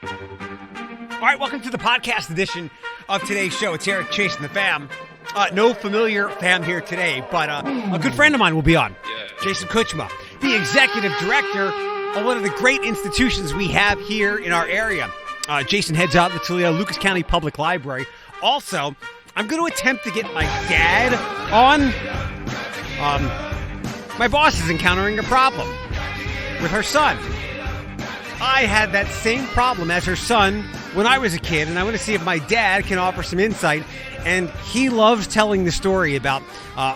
All right, welcome to the podcast edition of today's show. It's Eric chasing the fam. No familiar fam here today, but a good friend of mine will be on. Jason Kucsma, the executive director of one of the great institutions we have here in our area. Jason heads out the Toledo Lucas County Public Library. Also, I'm going to attempt to get my dad on. My boss is encountering a problem with her son. I had that same problem as her son when I was a kid, and I want to see if my dad can offer some insight. And he loves telling the story about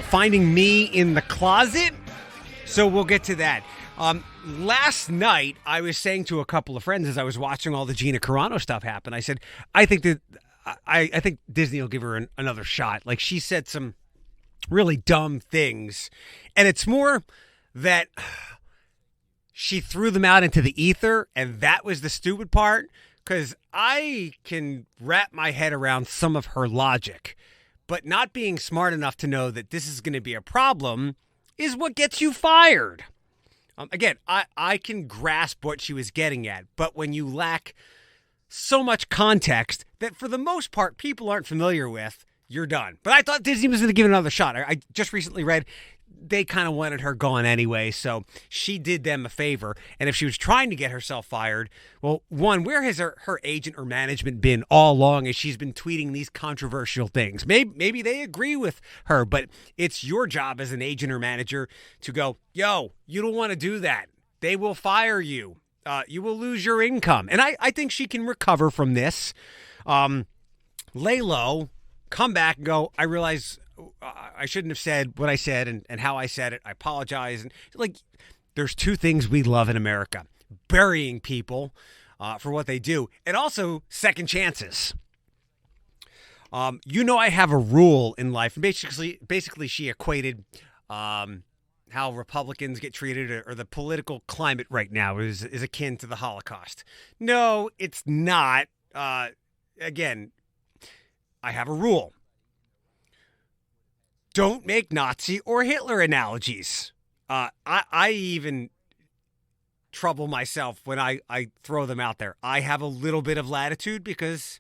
finding me in the closet, so we'll get to that. Last night, I was saying to a couple of friends as I was watching all the Gina Carano stuff happen, I said, I think Disney will give her another shot. Like, she said some really dumb things, and it's more that she threw them out into the ether, and that was the stupid part, because I can wrap my head around some of her logic, but not being smart enough to know that this is going to be a problem is what gets you fired. Again, I can grasp what she was getting at, but when you lack so much context that for the most part people aren't familiar with, you're done. But I thought Disney was going to give it another shot. I just recently read they kind of wanted her gone anyway, so she did them a favor. And if she was trying to get herself fired, well, one, where has her agent or management been all along as she's been tweeting these controversial things? Maybe they agree with her, but it's your job as an agent or manager to go, yo, you don't want to do that. They will fire you. You will lose your income. And I think she can recover from this. Lay low, come back and go, I realize I shouldn't have said what I said and how I said it. I apologize. And like, there's two things we love in America: burying people for what they do, and also second chances. I have a rule in life. Basically, she equated how Republicans get treated, or the political climate right now is akin to the Holocaust. No, it's not. Again, I have a rule. Don't make Nazi or Hitler analogies. I even trouble myself when I throw them out there. I have a little bit of latitude because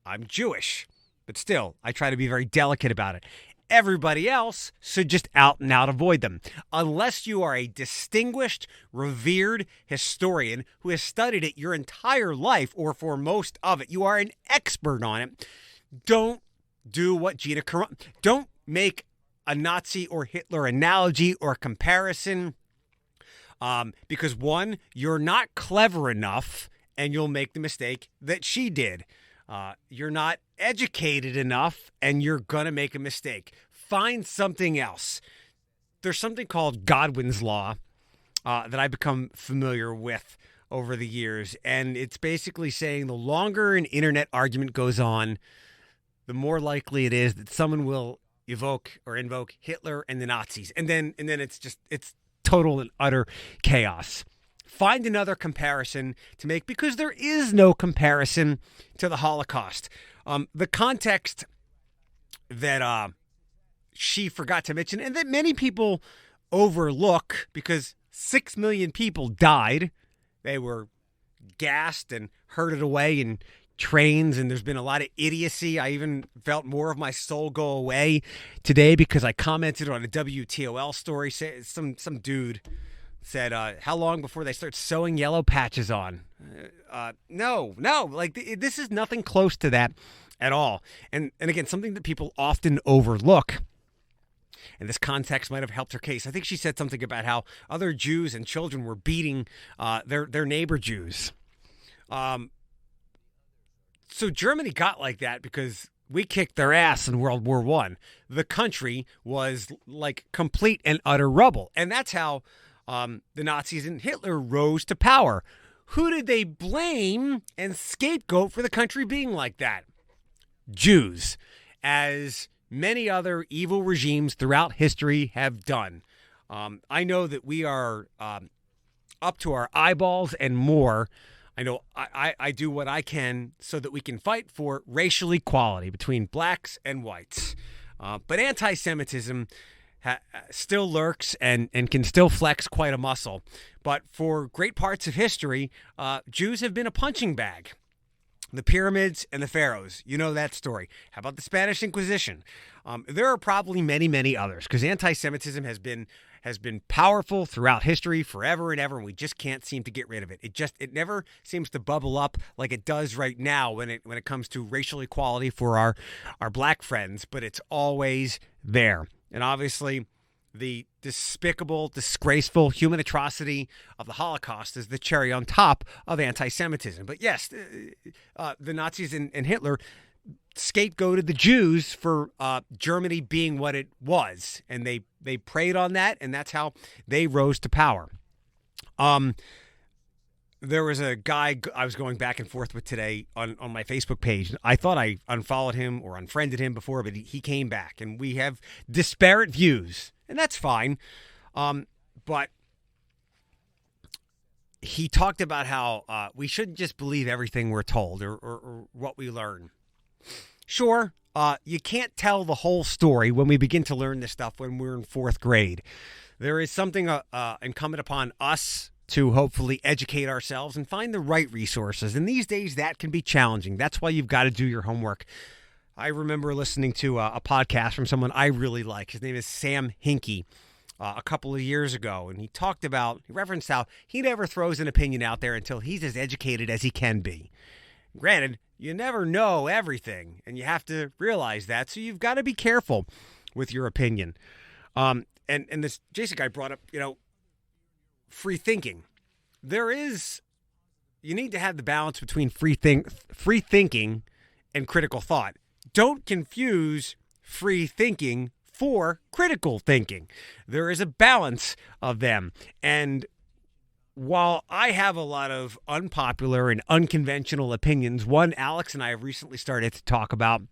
I'm Jewish, but still, I try to be very delicate about it. Everybody else should just out and out avoid them. Unless you are a distinguished, revered historian who has studied it your entire life, or for most of it, you are an expert on it. Don't do what Gina Carano. Don't make a Nazi or Hitler analogy or comparison because, one, you're not clever enough and you'll make the mistake that she did. You're not educated enough and you're going to make a mistake. Find something else. There's something called Godwins Law that I've become familiar with over the years, and it's basically saying the longer an internet argument goes on, the more likely it is that someone will invoke Hitler and the Nazis. And then it's total and utter chaos. Find another comparison to make, because there is no comparison to the Holocaust. The context that she forgot to mention, and that many people overlook, because 6 million people died. They were gassed and herded away in trains, and there's been a lot of idiocy. I even felt more of my soul go away today because I commented on a WTOL story. Some dude said, how long before they start sewing yellow patches on? No, like this is nothing close to that at all. And again, something that people often overlook, and this context might have helped her case. I think she said something about how other Jews and children were beating their neighbor Jews. So Germany got like that because we kicked their ass in World War I. The country was like complete and utter rubble. And that's how the Nazis and Hitler rose to power. Who did they blame and scapegoat for the country being like that? Jews, as many other evil regimes throughout history have done. I know that we are up to our eyeballs and more. I know I do what I can so that we can fight for racial equality between blacks and whites. But anti-Semitism still lurks and can still flex quite a muscle. But for great parts of history, Jews have been a punching bag. The pyramids and the pharaohs, you know that story. How about the Spanish Inquisition? There are probably many, many others, because anti-Semitism has been powerful throughout history forever and ever, and we just can't seem to get rid of it. It never seems to bubble up like it does right now when it comes to racial equality for our black friends, but it's always there. And obviously, the despicable, disgraceful human atrocity of the Holocaust is the cherry on top of anti-Semitism. But yes, the Nazis and Hitler scapegoated the Jews for Germany being what it was, and they preyed on that, and that's how they rose to power. There was a guy I was going back and forth with today on my Facebook page. I thought I unfollowed him or unfriended him before, but he came back, and we have disparate views, and that's fine. But he talked about how we shouldn't just believe everything we're told or what we learn. Sure, you can't tell the whole story when we begin to learn this stuff when we're in fourth grade. There is something incumbent upon us to hopefully educate ourselves and find the right resources. And these days, that can be challenging. That's why you've got to do your homework. I remember listening to a podcast from someone I really like. His name is Sam Hinkie. A couple of years ago, and he referenced how he never throws an opinion out there until he's as educated as he can be. Granted, you never know everything, and you have to realize that, so you've got to be careful with your opinion. And this Jason guy brought up, free thinking. You need to have the balance between free thinking and critical thought. Don't confuse free thinking for critical thinking. There is a balance of them. And while I have a lot of unpopular and unconventional opinions, one Alex and I have recently started to talk about,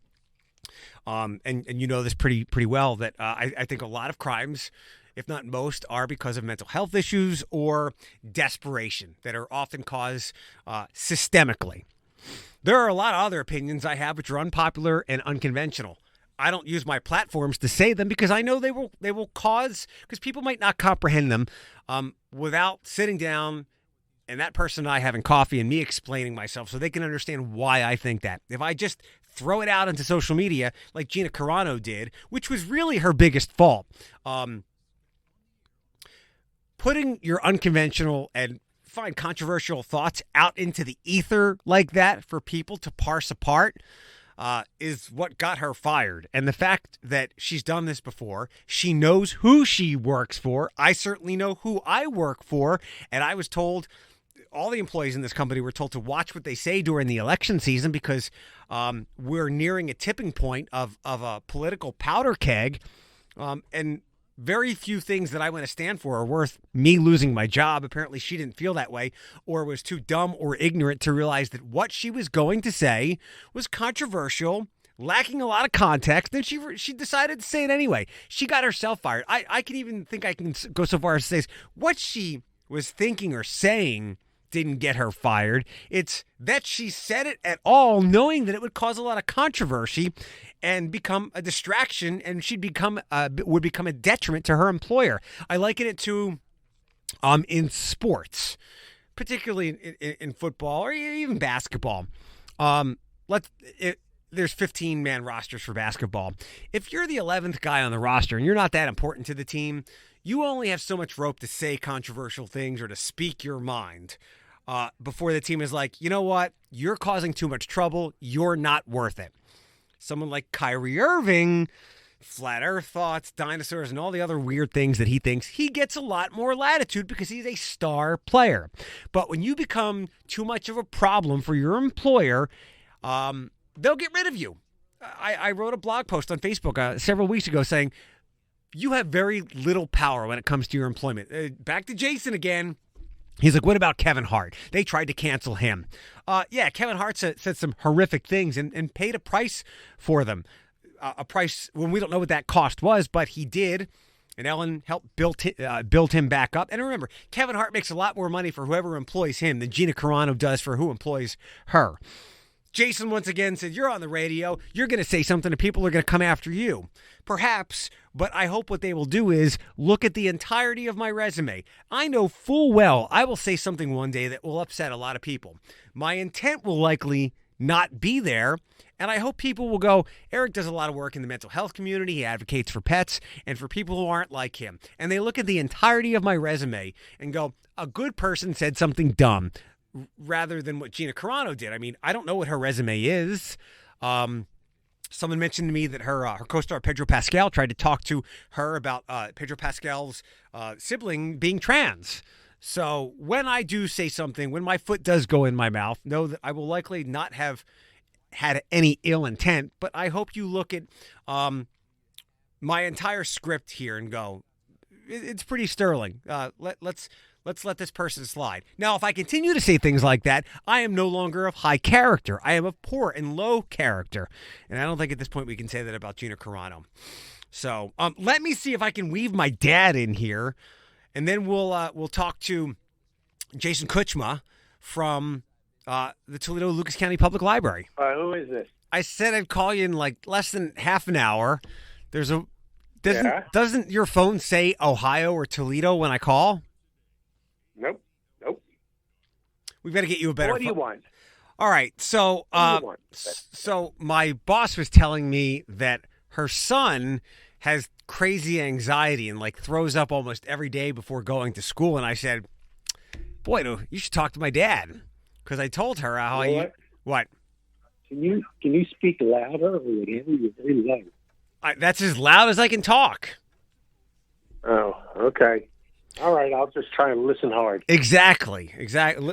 and you know this pretty well, that I think a lot of crimes, if not most, are because of mental health issues or desperation that are often caused systemically. There are a lot of other opinions I have which are unpopular and unconventional. I don't use my platforms to say them because I know they will cause, because people might not comprehend them without sitting down and that person and I having coffee and me explaining myself so they can understand why I think that. If I just throw it out into social media like Gina Carano did, which was really her biggest fault, putting your unconventional and fine controversial thoughts out into the ether like that for people to parse apart is what got her fired. And the fact that she's done this before, she knows who she works for. I certainly know who I work for. And I was told, all the employees in this company were told to watch what they say during the election season because we're nearing a tipping point of a political powder keg. And very few things that I want to stand for are worth me losing my job. Apparently she didn't feel that way or was too dumb or ignorant to realize that what she was going to say was controversial, lacking a lot of context, and she decided to say it anyway. She got herself fired. I can even think I can go so far as to say what she was thinking or saying didn't get her fired. It's that she said it at all, knowing that it would cause a lot of controversy and become a distraction, and would become a detriment to her employer. I liken it to in sports, particularly in football or even basketball. There's 15-man rosters for basketball. If you're the 11th guy on the roster and you're not that important to the team, you only have so much rope to say controversial things or to speak your mind before the team is like, you know what? You're causing too much trouble. You're not worth it. Someone like Kyrie Irving, flat earth thoughts, dinosaurs, and all the other weird things that he thinks, he gets a lot more latitude because he's a star player. But when you become too much of a problem for your employer, they'll get rid of you. I wrote a blog post on Facebook several weeks ago saying, you have very little power when it comes to your employment. Back to Jason again. He's like, what about Kevin Hart? They tried to cancel him. Yeah, Kevin Hart said some horrific things and paid a price for them. A price when we don't know what that cost was, but he did. And Ellen helped build him back up. And remember, Kevin Hart makes a lot more money for whoever employs him than Gina Carano does for who employs her. Jason once again said, you're on the radio. You're going to say something and people are going to come after you. Perhaps, but I hope what they will do is look at the entirety of my resume. I know full well I will say something one day that will upset a lot of people. My intent will likely not be there. And I hope people will go, Eric does a lot of work in the mental health community. He advocates for pets and for people who aren't like him. And they look at the entirety of my resume and go, a good person said something dumb, rather than what Gina Carano did. I mean, I don't know what her resume is. Someone mentioned to me that her co-star Pedro Pascal tried to talk to her about Pedro Pascal's sibling being trans. So when I do say something, when my foot does go in my mouth, know that I will likely not have had any ill intent, but I hope you look at my entire script here and go, it's pretty sterling. Let's let this person slide. Now, if I continue to say things like that, I am no longer of high character. I am of poor and low character. And I don't think at this point we can say that about Gina Carano. So let me see if I can weave my dad in here, and then we'll talk to Jason Kucsma from the Toledo Lucas County Public Library. Who is this? I said I'd call you in like less than half an hour. Doesn't your phone say Ohio or Toledo when I call? Nope. We've got to get you a better What do you want? All right. So, What do you want? so my boss was telling me that her son has crazy anxiety and like throws up almost every day before going to school. And I said, boy, you should talk to my dad. Because I told her how What? Can you speak louder or whatever? You're very low. That's as loud as I can talk. Oh, okay. All right, I'll just try and listen hard. Exactly.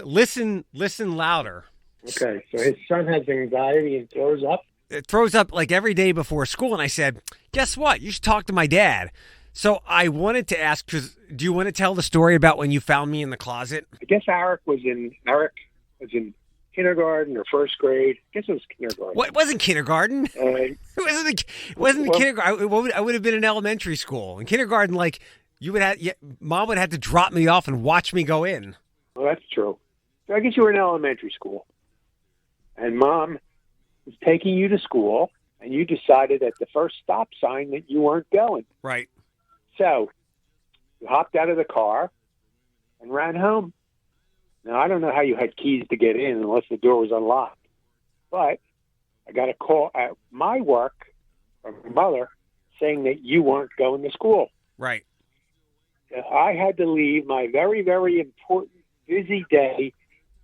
Listen louder. Okay, so his son has anxiety and throws up? It throws up like every day before school, and I said, guess what? You should talk to my dad. So I wanted to ask, do you want to tell the story about when you found me in the closet? I guess Eric was in kindergarten or first grade. I guess it was kindergarten. What? It wasn't kindergarten. It wasn't kindergarten. I would have been in elementary school. In kindergarten, like, Mom would have to drop me off and watch me go in. Well, that's true. So I guess you were in elementary school. And Mom was taking you to school, and you decided at the first stop sign that you weren't going. Right. So you hopped out of the car and ran home. Now, I don't know how you had keys to get in unless the door was unlocked. But I got a call at my work from my mother saying that you weren't going to school. Right. I had to leave my very, very important, busy day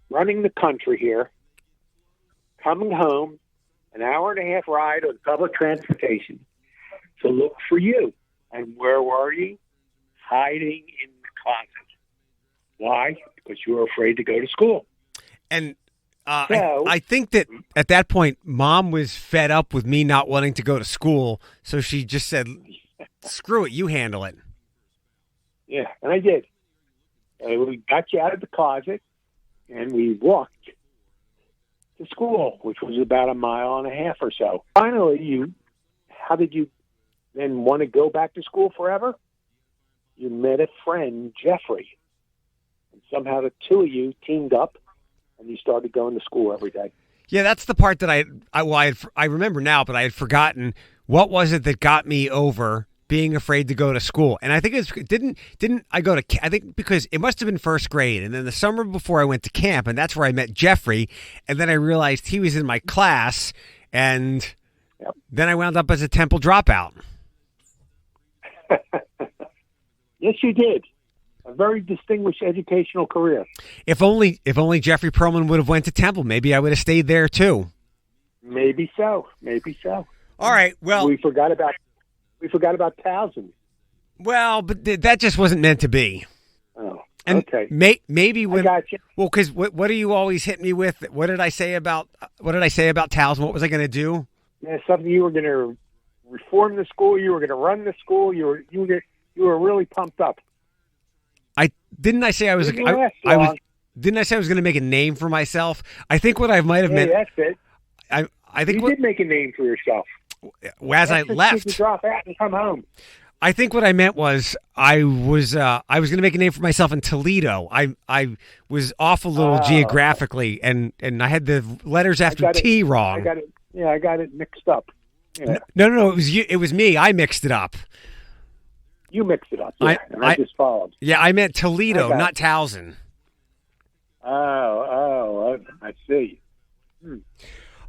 running the country here, coming home, an hour and a half ride on public transportation to look for you. And where were you? Hiding in the closet. Why? Because you were afraid to go to school. And I think that at that point, Mom was fed up with me not wanting to go to school, so she just said, screw it, you handle it. Yeah, and I did. We got you out of the closet, and we walked to school, which was about a mile and a half or so. Finally, how did you then want to go back to school forever? You met a friend, Jeffrey, and somehow the two of you teamed up, and you started going to school every day. Yeah, that's the part that I remember now, but I had forgotten. What was it that got me over being afraid to go to school? And I think didn't I go to, I think because it must have been first grade, and then the summer before I went to camp, and that's where I met Jeffrey, and then I realized he was in my class, and then I wound up as a Temple dropout. Yes, you did. A very distinguished educational career. If only Jeffrey Perlman would have went to Temple, maybe I would have stayed there too. Maybe so. All right. Well, we forgot about Towson. Well, but that just wasn't meant to be. Oh, and okay. Maybe when, I got you. Well, because what do you always hit me with? What did I say about Towson? What was I going to do? Yeah, something you were going to reform the school. You were going to run the school. You were really pumped up. Didn't I say I was going to make a name for myself? I think what I might have meant. That's it. I think you did make a name for yourself. As I left, to drop out and come home. I think what I meant was I was going to make a name for myself in Toledo. I was off a little geographically, and I had the letters after T wrong. I got it. Yeah, I got it mixed up. Yeah. No. It was you. It was me. I mixed it up. You mixed it up. Yeah, I just followed. Yeah, I meant Toledo, not Towson. Oh, I see.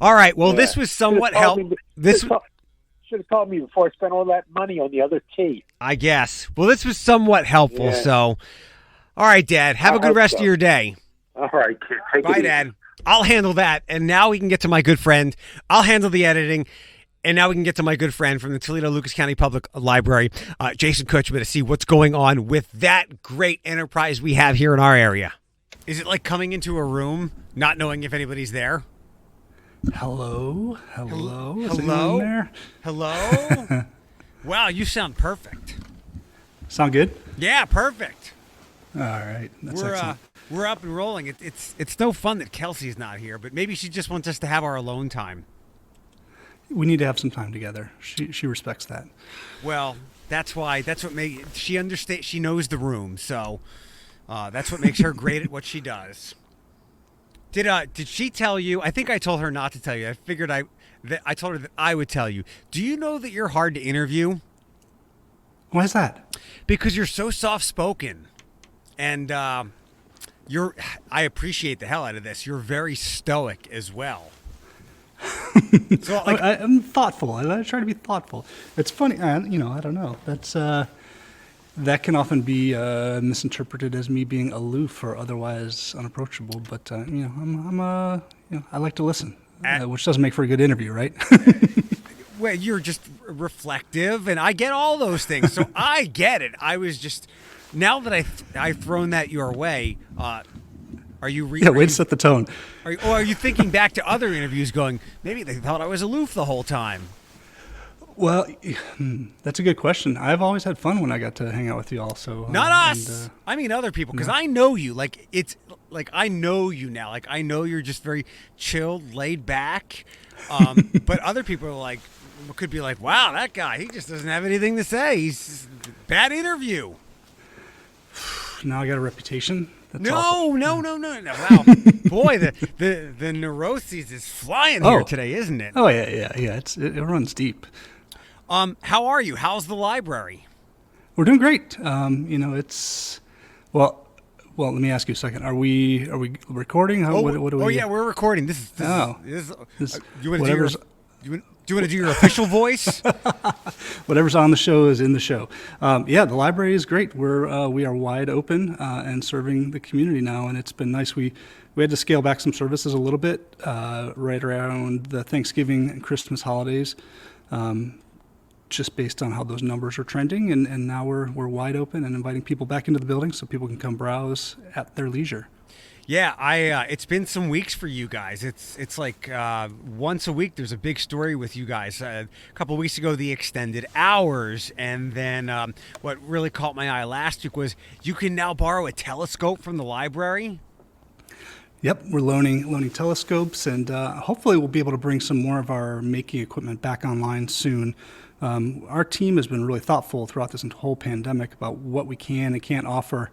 All right. Well, this was somewhat helpful. Should have called me before I spent all that money on the other T. I guess. Well, this was somewhat helpful. Yeah. So, all right, Dad. Have a good rest of your day. All right, kid. Take it Bye, easy. Dad. I'll handle that. And now we can get to my good friend. I'll handle the editing. And now we can get to my good friend from the Toledo Lucas County Public Library, Jason Kucsma, to see what's going on with that great enterprise we have here in our area. Is it like coming into a room, not knowing if anybody's there? Hello? Is Hello? anyone there? Hello? Wow, you sound perfect. Sound good? Yeah, perfect. All right. That's excellent. We're up and rolling. It's no fun that Kelsey's not here, but maybe she just wants us to have our alone time. We need to have some time together. She respects that. Well, that's what makes she understands. She knows the room, so that's what makes her great at what she does. Did she tell you? I think I told her not to tell you. I figured I told her that I would tell you. Do you know that you're hard to interview? Why is that? Because you're so soft-spoken, and I appreciate the hell out of this. You're very stoic as well. So, I'm thoughtful. I try to be thoughtful. It's funny. I don't know. That can often be misinterpreted as me being aloof or otherwise unapproachable. But I like to listen, which doesn't make for a good interview, right? Well, you're just reflective, and I get all those things, so I get it. I was just now that I've thrown that your way. Are you? Way to set the tone. Are you thinking back to other interviews, going, maybe they thought I was aloof the whole time? Well, that's a good question. I've always had fun when I got to hang out with you all. So not us. I mean other people, because I know you. Like I know you now. Like I know you're just very chilled, laid back. But other people could be like, wow, that guy, he just doesn't have anything to say. He's bad interview. Now I got a reputation. That's No. Wow, boy, the neuroses is flying here today, isn't it? Oh yeah. It runs deep. How are you? How's the library? We're doing great. It's well. Let me ask you a second. Are we recording? What do we? Oh yeah, we're recording. This is you want whatever's. Do you want to do your official voice? Whatever's on the show is in the show. The library is great. We are wide open and serving the community now, and it's been nice. We had to scale back some services a little bit right around the Thanksgiving and Christmas holidays, just based on how those numbers are trending. And now we're wide open and inviting people back into the building so people can come browse at their leisure. Yeah, it's been some weeks for you guys. It's like once a week there's a big story with you guys. A couple of weeks ago, the extended hours, and then what really caught my eye last week was you can now borrow a telescope from the library. Yep, we're loaning telescopes, and hopefully we'll be able to bring some more of our making equipment back online soon. Our team has been really thoughtful throughout this whole pandemic about what we can and can't offer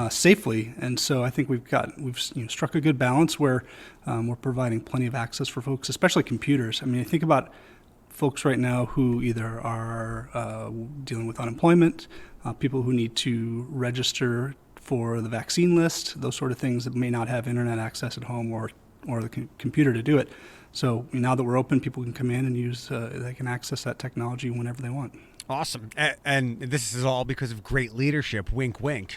safely, and so I think we've struck a good balance where we're providing plenty of access for folks, especially computers. I mean, I think about folks right now who either are dealing with unemployment, people who need to register for the vaccine list, those sort of things that may not have internet access at home or the computer to do it. So now that we're open, people can come in and they can access that technology whenever they want. Awesome. And this is all because of great leadership. Wink, wink.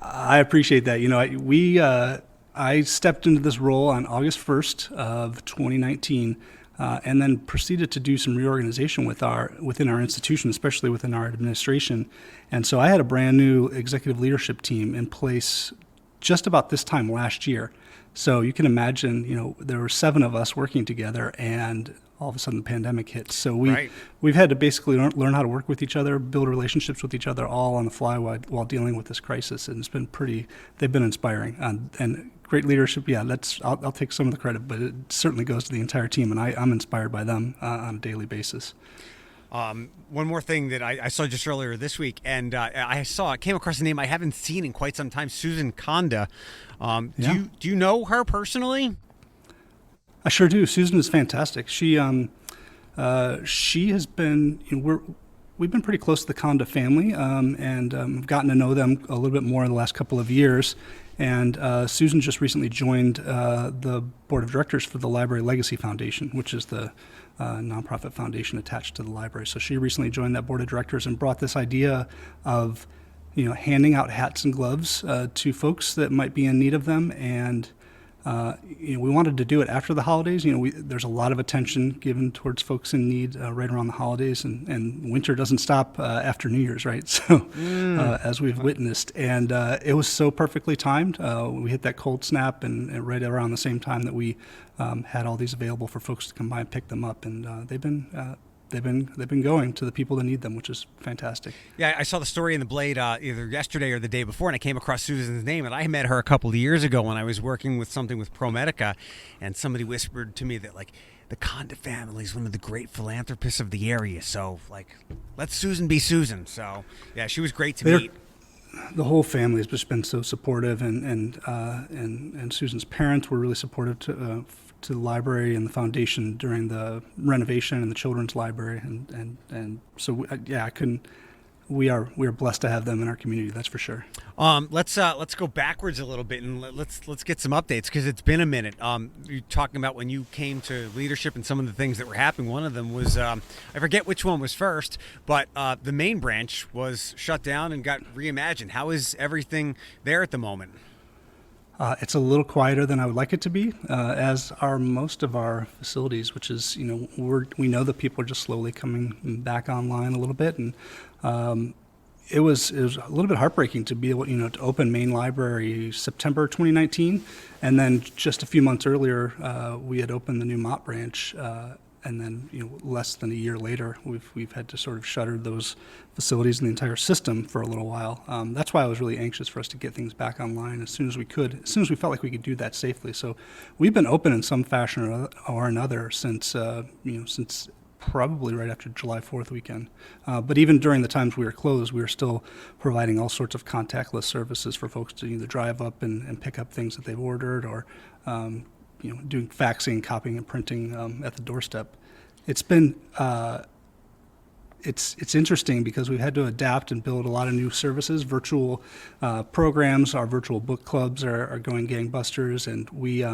I appreciate that. I stepped into this role on August 1st of 2019 and then proceeded to do some reorganization within our institution, especially within our administration. And so I had a brand new executive leadership team in place just about this time last year. So you can imagine, there were 7 of us working together, and all of a sudden the pandemic hit. So we've had to basically learn how to work with each other, build relationships with each other, all on the fly while dealing with this crisis. And it's been they've been inspiring and great leadership. Yeah, I'll take some of the credit, but it certainly goes to the entire team, and I'm inspired by them on a daily basis. One more thing that I saw just earlier this week, and I came across a name I haven't seen in quite some time, Susan Conda. Do you know her personally? I sure do. Susan is fantastic. She has been, we've been pretty close to the Conda family, and gotten to know them a little bit more in the last couple of years. And Susan just recently joined the board of directors for the Library Legacy Foundation, which is the nonprofit foundation attached to the library. So she recently joined that board of directors and brought this idea of, handing out hats and gloves to folks that might be in need of them. And we wanted to do it after the holidays. There's a lot of attention given towards folks in need right around the holidays, and winter doesn't stop after New Year's, right? So, as we've witnessed, and it was so perfectly timed. We hit that cold snap, and right around the same time that we had all these available for folks to come by and pick them up, and they've been going to the people that need them, which is fantastic. Yeah, I saw the story in the Blade either yesterday or the day before, and I came across Susan's name, and I met her a couple of years ago when I was working with something with ProMedica, and somebody whispered to me that, like, the Conda family is one of the great philanthropists of the area, so, like, let Susan be Susan. So, yeah, she was great to meet. The whole family has just been so supportive, and Susan's parents were really supportive to the library and the foundation during the renovation and the children's library, and so we are blessed to have them in our community, that's for sure. Let's go backwards a little bit, and let's get some updates, because it's been a minute. You're talking about when you came to leadership and some of the things that were happening. One of them was I forget which one was first, but the main branch was shut down and got reimagined. How is everything there at the moment? It's a little quieter than I would like it to be, as are most of our facilities, which is, we know that people are just slowly coming back online a little bit. And it was a little bit heartbreaking to be able, to open main library September 2019. And then just a few months earlier, we had opened the new Mott branch. And then, less than a year later, we've had to sort of shutter those facilities and the entire system for a little while. That's why I was really anxious for us to get things back online as soon as we could, as soon as we felt like we could do that safely. So we've been open in some fashion or another since probably right after July 4th weekend. But even during the times we were closed, we were still providing all sorts of contactless services for folks to either drive up and pick up things that they've ordered, or doing faxing, copying, and printing at the doorstep. It's been it's interesting because we've had to adapt and build a lot of new services. Virtual programs, our virtual book clubs are going gangbusters, and we've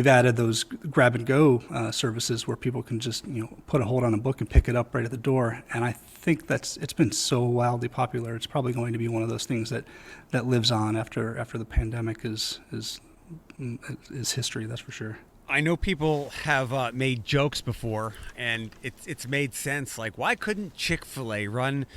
added those grab and go services where people can just put a hold on a book and pick it up right at the door. And I think it's been so wildly popular. It's probably going to be one of those things that lives on after the pandemic is history, that's for sure. I know people have made jokes before, and it's made sense. Like, why couldn't Chick-fil-A run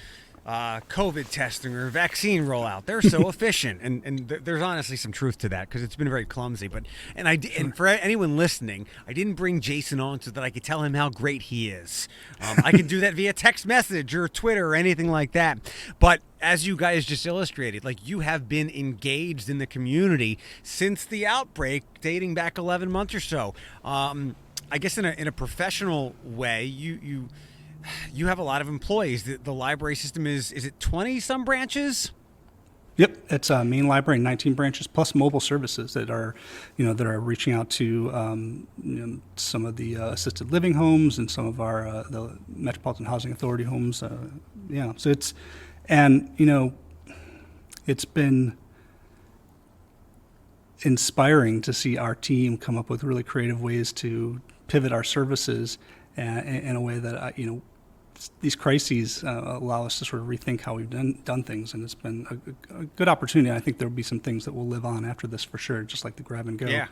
COVID testing or vaccine rollout? They're so efficient, and there's honestly some truth to that, because it's been very clumsy. And for anyone listening, I didn't bring Jason on so that I could tell him how great he is. I can do that via text message or Twitter or anything like that. But as you guys just illustrated, like, you have been engaged in the community since the outbreak, dating back 11 months or so. I guess in a professional way, you have a lot of employees. The library system is it 20 some branches? Yep, it's a main library, 19 branches, plus mobile services that are reaching out to some of the assisted living homes and some of our the Metropolitan Housing Authority homes. So it's been inspiring to see our team come up with really creative ways to pivot our services in a way that these crises allow us to sort of rethink how we've done things, and it's been a good opportunity. I think there'll be some things that will live on after this for sure, just like the grab and go. Yeah.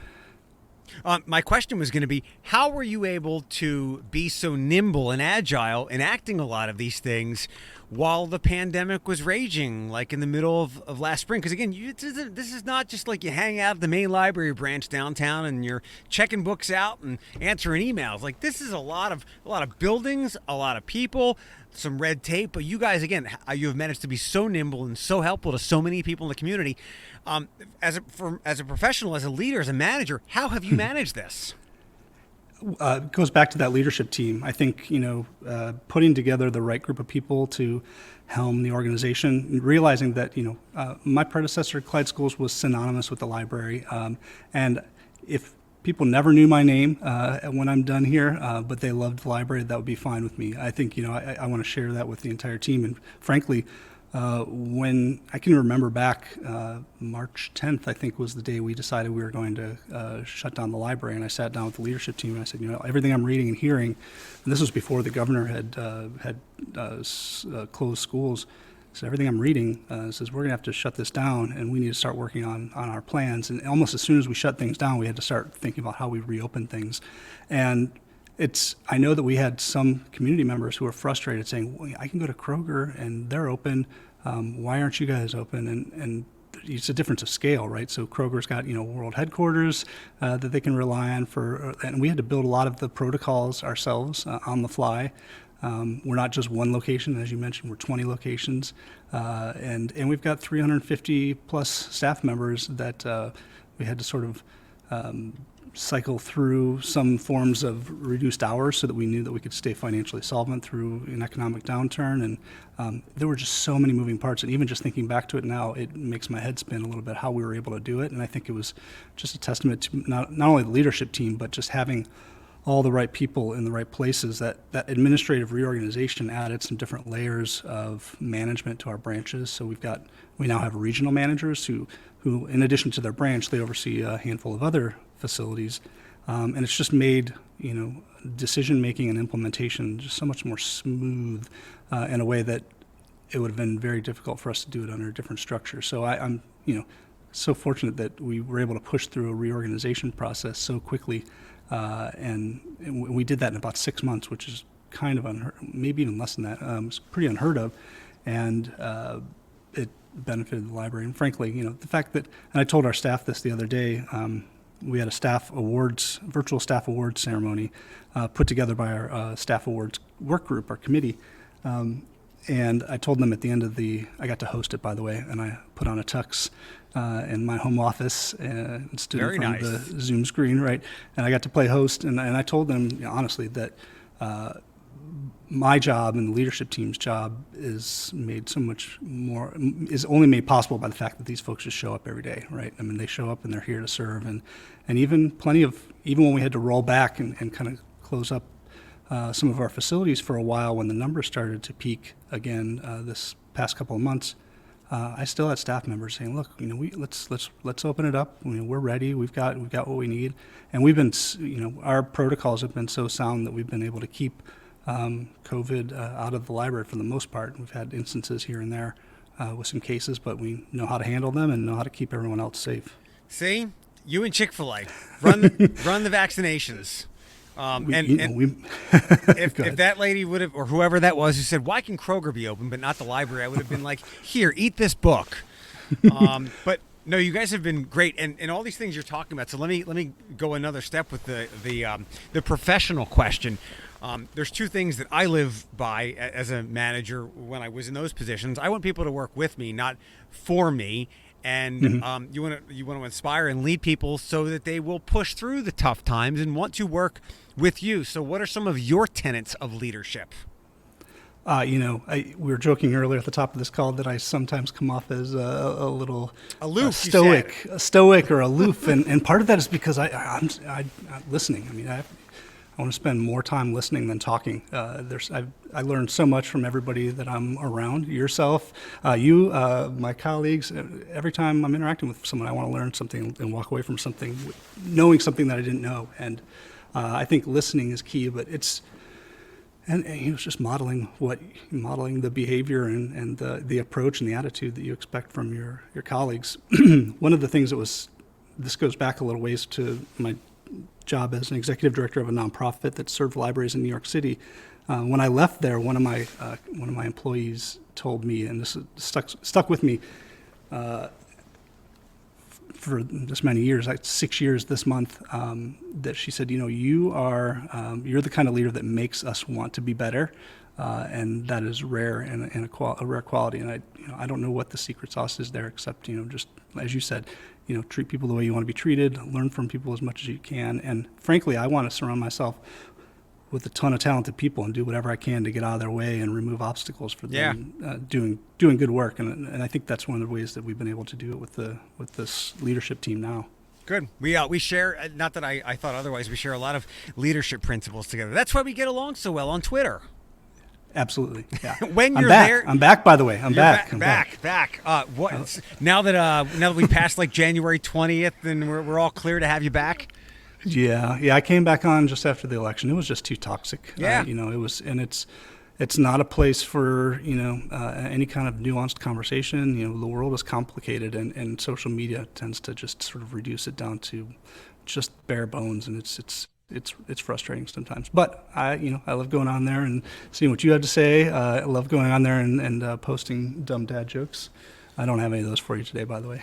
My question was going to be, how were you able to be so nimble and agile in acting a lot of these things while the pandemic was raging, like in the middle of last spring? Because again, this is not just like you hang out at the main library branch downtown and you're checking books out and answering emails. Like, this is a lot of buildings, a lot of people, some red tape. But you guys, again, you have managed to be so nimble and so helpful to so many people in the community. As a professional, as a leader, as a manager, how have you managed this? It goes back to that leadership team. I think, putting together the right group of people to helm the organization, realizing that, my predecessor, Clyde Schools, was synonymous with the library. And if people never knew my name when I'm done here, but they loved the library, that would be fine with me. I think, I want to share that with the entire team. And frankly, when I can remember back, March 10th, I think, was the day we decided we were going to shut down the library. And I sat down with the leadership team and I said, everything I'm reading and hearing, and this was before the governor had closed schools. So everything I'm reading says we're going to have to shut this down, and we need to start working on our plans. And almost as soon as we shut things down, we had to start thinking about how we reopen things. And I know that we had some community members who were frustrated, saying, well, I can go to Kroger and they're open. Why aren't you guys open? And it's a difference of scale, right? So Kroger's got, world headquarters that they can rely on and we had to build a lot of the protocols ourselves on the fly. We're not just one location, as you mentioned, we're 20 locations. And we've got 350 plus staff members that we had to sort of cycle through some forms of reduced hours so that we knew that we could stay financially solvent through an economic downturn. And there were just so many moving parts. And even just thinking back to it now, it makes my head spin a little bit how we were able to do it. And I think it was just a testament to not only the leadership team, but just having all the right people in the right places. That administrative reorganization added some different layers of management to our branches. So we now have regional managers who in addition to their branch, they oversee a handful of other facilities. And it's just made, decision making and implementation just so much more smooth in a way that it would have been very difficult for us to do it under a different structure. So I'm so fortunate that we were able to push through a reorganization process so quickly. And we did that in about 6 months, which is kind of unheard, maybe even less than that. It's pretty unheard of, and it benefited the library. And frankly, the fact that, and I told our staff this the other day, we had a virtual staff awards ceremony put together by our staff awards work group, our committee. And I told them at the end I got to host it, by the way, and I put on a tux in my home office and stood in front of the Zoom screen, right? And I got to play host, and I told them, honestly, that my job and the leadership team's job is only made possible by the fact that these folks just show up every day, right? I mean, they show up and they're here to serve, and even when we had to roll back and kind of close up some of our facilities for a while when the numbers started to peak again this past couple of months, I still had staff members saying, "Look, let's open it up. We're ready. We've got what we need." And we've been, our protocols have been so sound that we've been able to keep COVID out of the library for the most part. We've had instances here and there with some cases, but we know how to handle them and know how to keep everyone else safe. See, you and Chick-fil-A run the vaccinations. If that lady would have, or whoever that was, who said, "Why can Kroger be open but not the library?" I would have been like, "Here, eat this book." But no, you guys have been great, and all these things you're talking about. So let me go another step with the professional question. There's two things that I live by as a manager when I was in those positions. I want people to work with me, not for me. And you want to inspire and lead people so that they will push through the tough times and want to work with you. So what are some of your tenets of leadership? We were joking earlier at the top of this call that I sometimes come off as a little aloof, stoic or aloof, and part of that is because I'm listening. I mean, I want to spend more time listening than talking. I learned so much from everybody that I'm around. Yourself, my colleagues. Every time I'm interacting with someone, I want to learn something and walk away from something, knowing something that I didn't know. And I think listening is key. But it's just modeling the behavior and the approach and the attitude that you expect from your colleagues. One of the things this goes back a little ways to my job as an executive director of a nonprofit that served libraries in New York City. When I left there, one of my employees told me, and this stuck with me for this many years, 6 years this month, that she said, you're the kind of leader that makes us want to be better, and that is rare and a rare quality. And I don't know what the secret sauce is there, except just as you said, treat people the way you want to be treated, learn from people as much as you can. And frankly, I want to surround myself with a ton of talented people and do whatever I can to get out of their way and remove obstacles for them doing good work. And I think that's one of the ways that we've been able to do it with this leadership team now. Good. We share, not that I thought otherwise, we share a lot of leadership principles together. That's why we get along so well on Twitter. Absolutely. Yeah. When I'm you're back. there, I'm back. By the way, I'm back. Back. What? Now that we passed like January 20th, and we're all clear to have you back. Yeah. I came back on just after the election. It was just too toxic. Yeah. It was, and it's not a place for any kind of nuanced conversation. The world is complicated, and social media tends to just sort of reduce it down to just bare bones, and it's frustrating sometimes. But I love going on there and seeing what you have to say. I love going on there and posting dumb dad jokes. I don't have any of those for you today, by the way.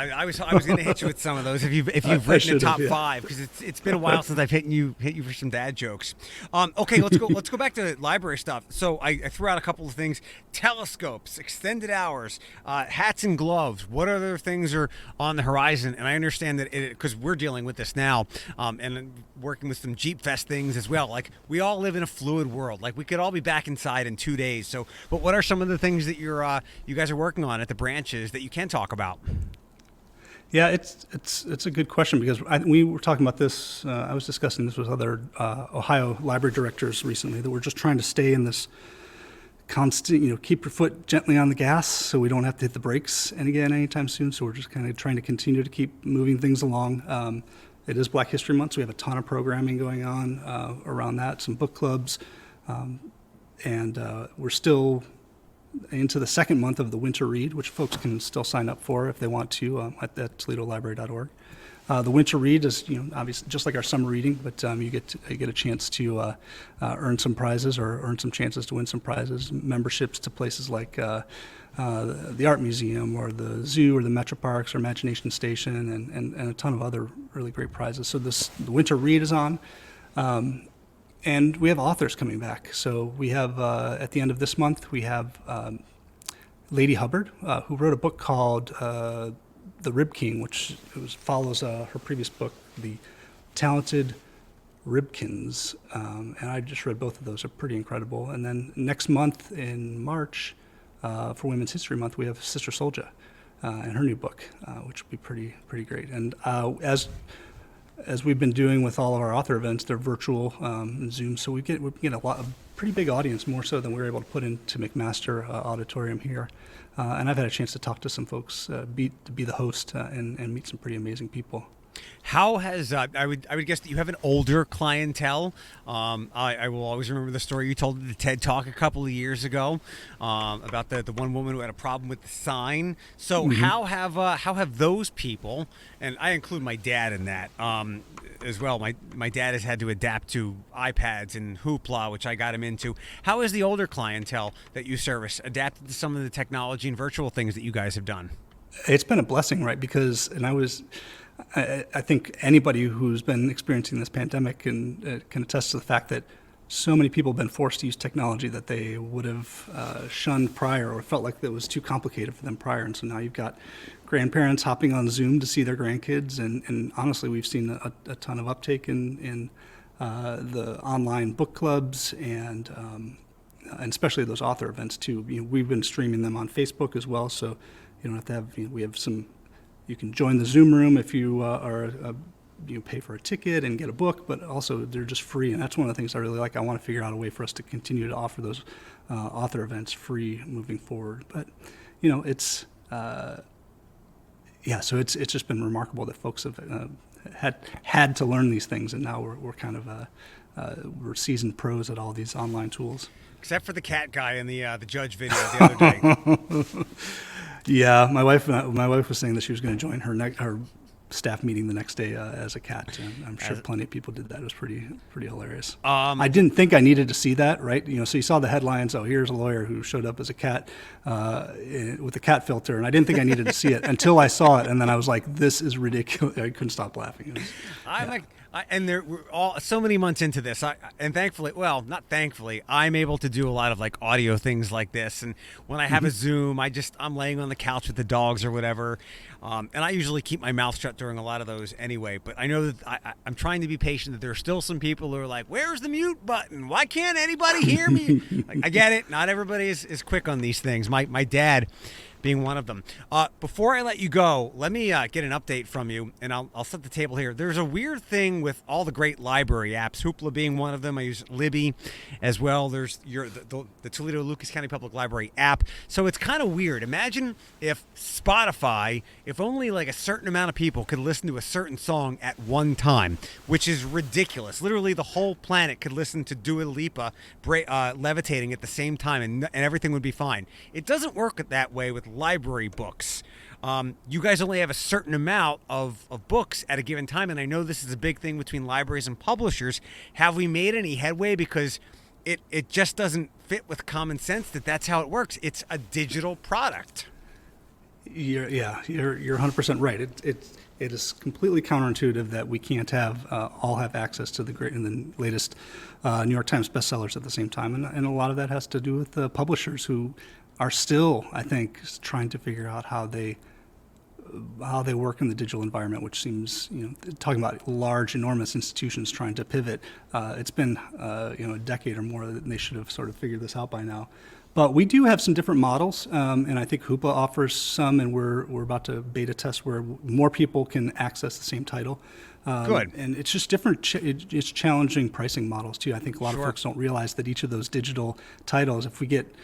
I was going to hit you with some of those if you've written a top 5, because it's been a while since I've hit you for some dad jokes. Okay, let's go back to library stuff. So I threw out a couple of things: telescopes, extended hours, hats and gloves. What other things are on the horizon? And I understand that because we're dealing with this now, and working with some Jeep Fest things as well. Like, we all live in a fluid world. Like, we could all be back inside in 2 days. So, but what are some of the things that you guys are working on at the branches that you can talk about? Yeah, it's a good question, because we were talking about this. I was discussing this with other Ohio library directors recently, that we're just trying to stay in this constant, keep your foot gently on the gas so we don't have to hit the brakes anytime soon. So we're just kind of trying to continue to keep moving things along. It is Black History Month, so we have a ton of programming going on around that, some book clubs, and we're still into the second month of the Winter Read, which folks can still sign up for if they want to at ToledoLibrary.org. The Winter Read is, obviously just like our summer reading, but you get a chance to earn some prizes or earn some chances to win some prizes, memberships to places like the Art Museum or the Zoo or the Metro Parks or Imagination Station, and a ton of other really great prizes. So the Winter Read is on. And we have authors coming back. So we have, at the end of this month, we have Lady Hubbard, who wrote a book called The Rib King, which follows her previous book, The Talented Ribkins. And I just read both of those. They're pretty incredible. And then next month in March, for Women's History Month, we have Sister Soldier and her new book, which will be pretty great. And as we've been doing with all of our author events, they're virtual Zoom, so we get a pretty big audience, more so than we were able to put into McMaster Auditorium here. And I've had a chance to talk to some folks, to be the host, and meet some pretty amazing people. How has I would guess that you have an older clientele. I will always remember the story you told at the TED Talk a couple of years ago about the one woman who had a problem with the sign. So how have those people, and I include my dad in that as well. My dad has had to adapt to iPads and Hoopla, which I got him into. How has the older clientele that you service adapted to some of the technology and virtual things that you guys have done? It's been a blessing, right? Because I think anybody who's been experiencing this pandemic can attest to the fact that so many people have been forced to use technology that they would have shunned prior, or felt like that was too complicated for them prior. And so now you've got grandparents hopping on Zoom to see their grandkids. And honestly, we've seen a ton of uptake in the online book clubs and especially those author events too. We've been streaming them on Facebook as well, so you don't have to have. We have some. You can join the Zoom room if you you pay for a ticket and get a book, but also they're just free, and that's one of the things I really like. I want to figure out a way for us to continue to offer those author events free moving forward. But it's so it's just been remarkable that folks have had to learn these things, and now we're kind of we're seasoned pros at all these online tools. Except for the cat guy in the Judge video the other day. Yeah, my wife was saying that she was going to join her staff meeting the next day as a cat. And I'm sure plenty of people did that. It was pretty hilarious. I didn't think I needed to see that, right? So you saw the headlines. Oh, here's a lawyer who showed up as a cat with a cat filter, and I didn't think I needed to see it until I saw it, and then I was like, "This is ridiculous!" I couldn't stop laughing. And we're all so many months into this, and thankfully, well, not thankfully, I'm able to do a lot of like audio things like this. And when I have a Zoom, I'm laying on the couch with the dogs or whatever, and I usually keep my mouth shut during a lot of those anyway. But I know that I'm trying to be patient. That there are still some people who are like, "Where's the mute button? Why can't anybody hear me?" Like, I get it. Not everybody is quick on these things. My dad being one of them. Before I let you go, let me get an update from you, and I'll set the table here. There's a weird thing with all the great library apps, Hoopla being one of them. I use Libby as well. There's the Toledo Lucas County Public Library app. So it's kind of weird. Imagine if Spotify, if only like a certain amount of people could listen to a certain song at one time, which is ridiculous. Literally the whole planet could listen to Dua Lipa levitating at the same time, and everything would be fine. It doesn't work that way with library books. You guys only have a certain amount of books at a given time, and I know this is a big thing between libraries and publishers. Have we made any headway? Because it just doesn't fit with common sense that's how it works. It's a digital product. You're 100% right. It is completely counterintuitive that we can't all have access to the latest New York Times bestsellers at the same time, and a lot of that has to do with the publishers who are still, I think, trying to figure out how they work in the digital environment, which seems, talking about large, enormous institutions trying to pivot. It's been, a decade or more that they should have sort of figured this out by now. But we do have some different models, and I think Hoopla offers some, and we're about to beta test where more people can access the same title. Good. And it's just different. It's challenging pricing models too. I think a lot of folks don't realize that each of those digital titles, if we get,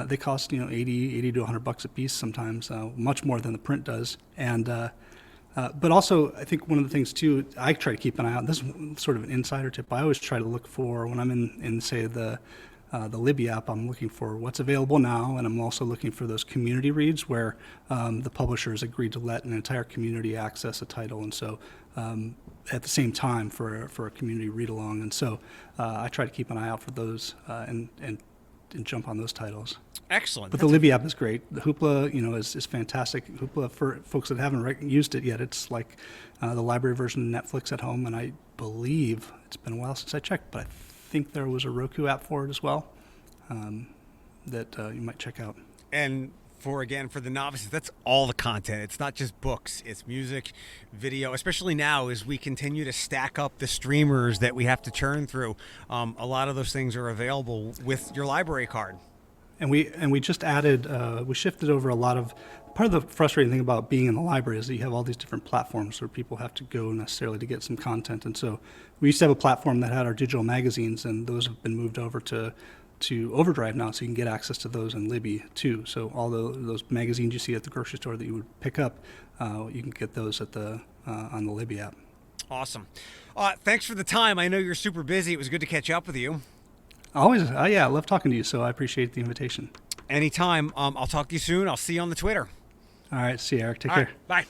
they cost $80 to $100 a piece sometimes, much more than the print does. And but also, I think one of the things too, I try to keep an eye out. This is sort of an insider tip. I always try to look for when I'm in say the Libby app, I'm looking for what's available now, and I'm also looking for those community reads where the publishers agreed to let an entire community access a title, and so at the same time for a community read along. And so I try to keep an eye out for those and jump on those titles. Excellent. But the Libby app is great. The Hoopla, is fantastic. Hoopla, for folks that haven't used it yet, it's like the library version of Netflix at home, and I believe it's been a while since I checked, but I think there was a Roku app for it as well that you might check out. And for the novices, that's all the content. It's not just books. It's music, video, especially now as we continue to stack up the streamers that we have to churn through. A lot of those things are available with your library card. And we just added, we shifted over a lot of, part of the frustrating thing about being in the library is that you have all these different platforms where people have to go necessarily to get some content. And so we used to have a platform that had our digital magazines, and those have been moved over to Overdrive now, so you can get access to those in Libby too. So all those magazines you see at the grocery store that you would pick up, you can get those at on the Libby app. Awesome. Thanks for the time. I know you're super busy. It was good to catch up with you. Always, yeah, I love talking to you, so I appreciate the invitation. Anytime. I'll talk to you soon. I'll see you on the Twitter. All right, see you, Eric. Take care. Right, bye.